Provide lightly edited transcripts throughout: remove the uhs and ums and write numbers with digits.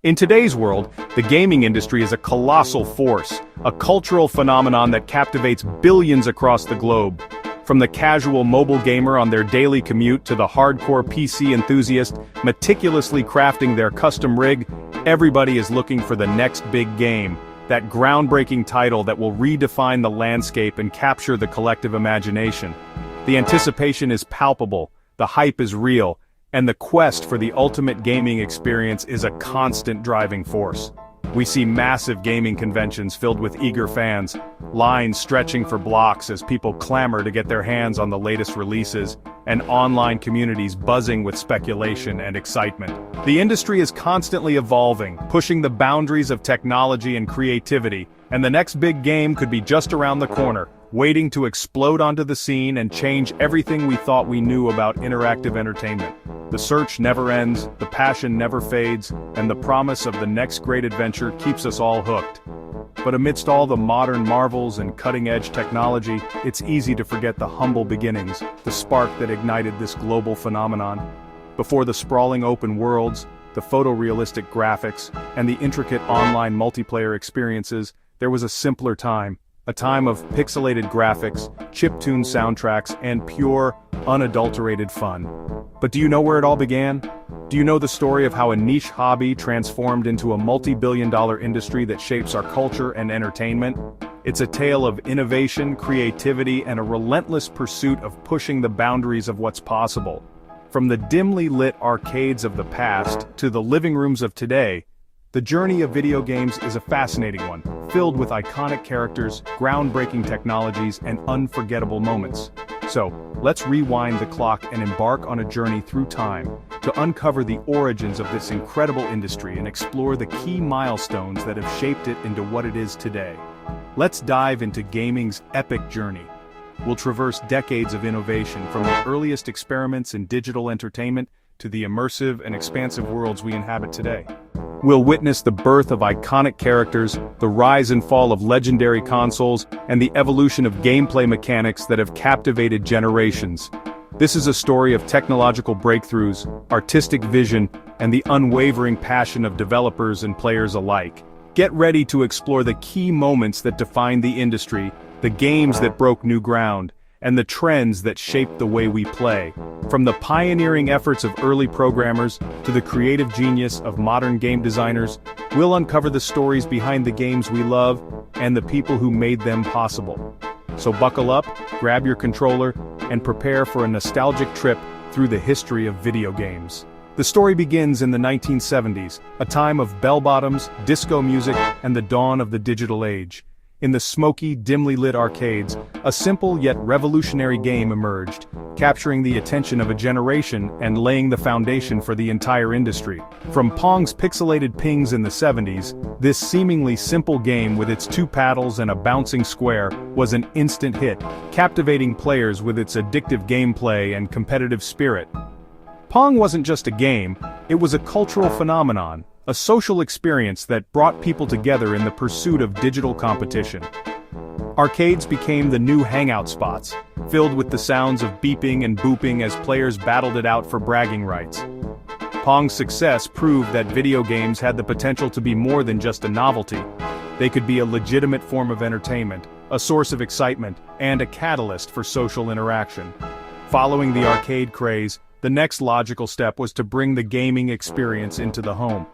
In today's world, the gaming industry is a colossal force, a cultural phenomenon that captivates billions across the globe. From the casual mobile gamer on their daily commute to the hardcore PC enthusiast meticulously crafting their custom rig, everybody is looking for the next big game, that groundbreaking title that will redefine the landscape and capture the collective imagination. The anticipation is palpable, the hype is real, and the quest for the ultimate gaming experience is a constant driving force. We see massive gaming conventions filled with eager fans, lines stretching for blocks as people clamor to get their hands on the latest releases, and online communities buzzing with speculation and excitement. The industry is constantly evolving, pushing the boundaries of technology and creativity, and the next big game could be just around the corner, waiting to explode onto the scene and change everything we thought we knew about interactive entertainment. The search never ends, the passion never fades, and the promise of the next great adventure keeps us all hooked. But amidst all the modern marvels and cutting-edge technology, it's easy to forget the humble beginnings, the spark that ignited this global phenomenon. Before the sprawling open worlds, the photorealistic graphics, and the intricate online multiplayer experiences, there was a simpler time. A time of pixelated graphics, chiptune soundtracks, and pure, unadulterated fun. But do you know where it all began? Do you know the story of how a niche hobby transformed into a multi-billion-dollar industry that shapes our culture and entertainment? It's a tale of innovation, creativity, and a relentless pursuit of pushing the boundaries of what's possible. From the dimly lit arcades of the past to the living rooms of today, the journey of video games is a fascinating one, filled with iconic characters, groundbreaking technologies, and unforgettable moments. So, let's rewind the clock and embark on a journey through time to uncover the origins of this incredible industry and explore the key milestones that have shaped it into what it is today. Let's dive into gaming's epic journey. We'll traverse decades of innovation from the earliest experiments in digital entertainment to the immersive and expansive worlds we inhabit today. We'll witness the birth of iconic characters, the rise and fall of legendary consoles, and the evolution of gameplay mechanics that have captivated generations. This is a story of technological breakthroughs, artistic vision, and the unwavering passion of developers and players alike. Get ready to explore the key moments that defined the industry, the games that broke new ground, and the trends that shaped the way we play. From the pioneering efforts of early programmers to the creative genius of modern game designers, we'll uncover the stories behind the games we love and the people who made them possible. So buckle up, grab your controller, and prepare for a nostalgic trip through the history of video games. The story begins in the 1970s, a time of bell-bottoms, disco music, and the dawn of the digital age. In the smoky, dimly lit arcades, a simple yet revolutionary game emerged, capturing the attention of a generation and laying the foundation for the entire industry. From Pong's pixelated pings in the 70s, this seemingly simple game with its two paddles and a bouncing square was an instant hit, captivating players with its addictive gameplay and competitive spirit. Pong wasn't just a game, it was a cultural phenomenon. A social experience that brought people together in the pursuit of digital competition. Arcades became the new hangout spots, filled with the sounds of beeping and booping as players battled it out for bragging rights. Pong's success proved that video games had the potential to be more than just a novelty. They could be a legitimate form of entertainment, a source of excitement, and a catalyst for social interaction. Following the arcade craze, the next logical step was to bring the gaming experience into the home.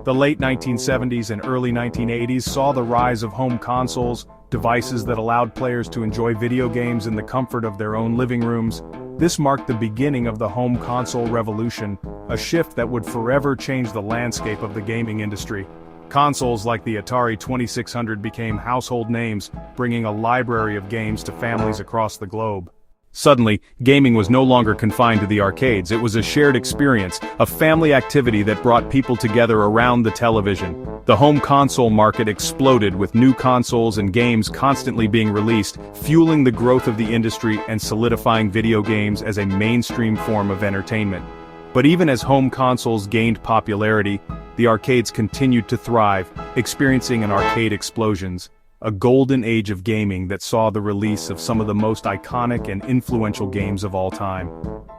The late 1970s and early 1980s saw the rise of home consoles, devices that allowed players to enjoy video games in the comfort of their own living rooms. This marked the beginning of the home console revolution, a shift that would forever change the landscape of the gaming industry. Consoles like the Atari 2600 became household names, bringing a library of games to families across the globe. Suddenly, gaming was no longer confined to the arcades. It was a shared experience, a family activity that brought people together around the television. The home console market exploded with new consoles and games constantly being released, fueling the growth of the industry and solidifying video games as a mainstream form of entertainment. But even as home consoles gained popularity, the arcades continued to thrive, experiencing an arcade explosions. A golden age of gaming that saw the release of some of the most iconic and influential games of all time.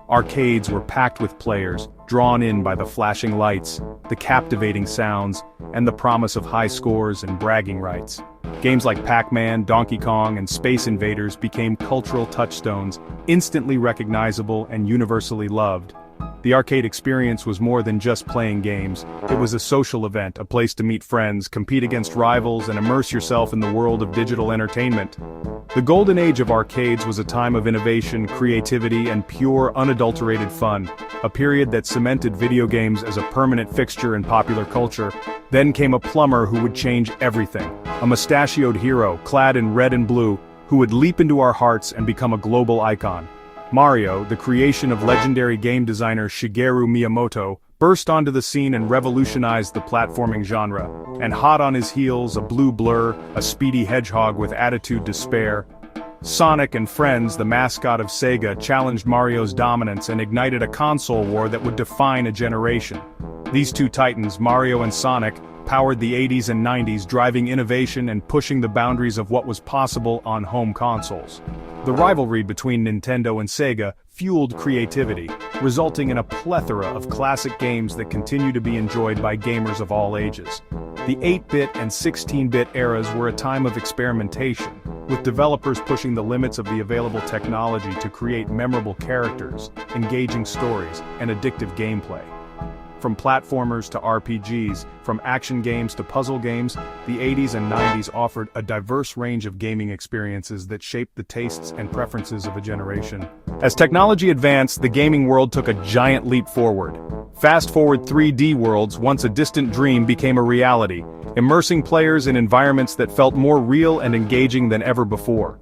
Arcades were packed with players, drawn in by the flashing lights, the captivating sounds, and the promise of high scores and bragging rights. Games like Pac-Man, Donkey Kong, and Space Invaders became cultural touchstones, instantly recognizable and universally loved. The arcade experience was more than just playing games. It was a social event, a place to meet friends, compete against rivals, and immerse yourself in the world of digital entertainment. The golden age of arcades was a time of innovation, creativity, and pure, unadulterated fun, a period that cemented video games as a permanent fixture in popular culture. Then came a plumber who would change everything, a mustachioed hero, clad in red and blue, who would leap into our hearts and become a global icon. Mario, the creation of legendary game designer Shigeru Miyamoto, burst onto the scene and revolutionized the platforming genre. And hot on his heels, a blue blur, a speedy hedgehog with attitude to spare. Sonic and Friends, the mascot of Sega, challenged Mario's dominance and ignited a console war that would define a generation. These two titans, Mario and Sonic, powered the 80s and 90s, driving innovation and pushing the boundaries of what was possible on home consoles. The rivalry between Nintendo and Sega fueled creativity, resulting in a plethora of classic games that continue to be enjoyed by gamers of all ages. The 8-bit and 16-bit eras were a time of experimentation, with developers pushing the limits of the available technology to create memorable characters, engaging stories, and addictive gameplay. From platformers to RPGs, from action games to puzzle games, the 80s and 90s offered a diverse range of gaming experiences that shaped the tastes and preferences of a generation. As technology advanced, the gaming world took a giant leap forward. Fast-forward 3D worlds, once a distant dream, became a reality, immersing players in environments that felt more real and engaging than ever before.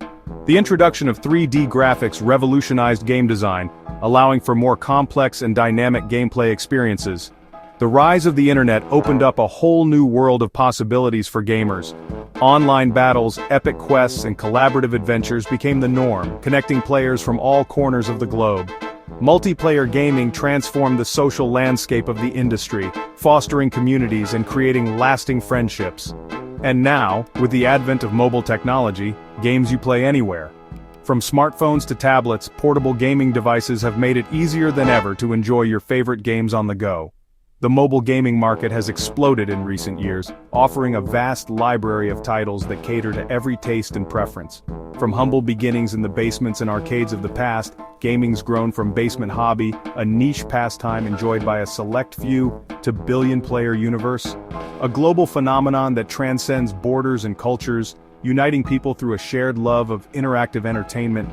The introduction of 3D graphics revolutionized game design, allowing for more complex and dynamic gameplay experiences. The rise of the internet opened up a whole new world of possibilities for gamers. Online battles, epic quests, and collaborative adventures became the norm, connecting players from all corners of the globe. Multiplayer gaming transformed the social landscape of the industry, fostering communities and creating lasting friendships. And now, with the advent of mobile technology, games you play anywhere. From smartphones to tablets, portable gaming devices have made it easier than ever to enjoy your favorite games on the go. The mobile gaming market has exploded in recent years, offering a vast library of titles that cater to every taste and preference. From humble beginnings in the basements and arcades of the past, gaming's grown from basement hobby, a niche pastime enjoyed by a select few, to billion-player universe. A global phenomenon that transcends borders and cultures, uniting people through a shared love of interactive entertainment.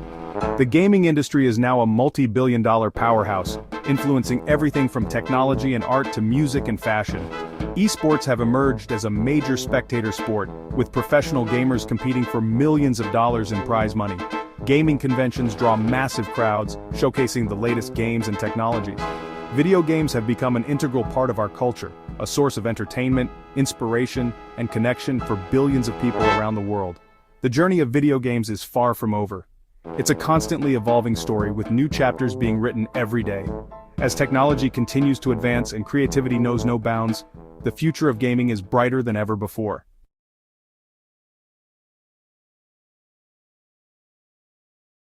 The gaming industry is now a multi-billion-dollar powerhouse, influencing everything from technology and art to music and fashion. Esports have emerged as a major spectator sport, with professional gamers competing for millions of dollars in prize money. Gaming conventions draw massive crowds, showcasing the latest games and technologies. Video games have become an integral part of our culture, a source of entertainment, inspiration, and connection for billions of people around the world. The journey of video games is far from over. It's a constantly evolving story with new chapters being written every day. As technology continues to advance and creativity knows no bounds, the future of gaming is brighter than ever before.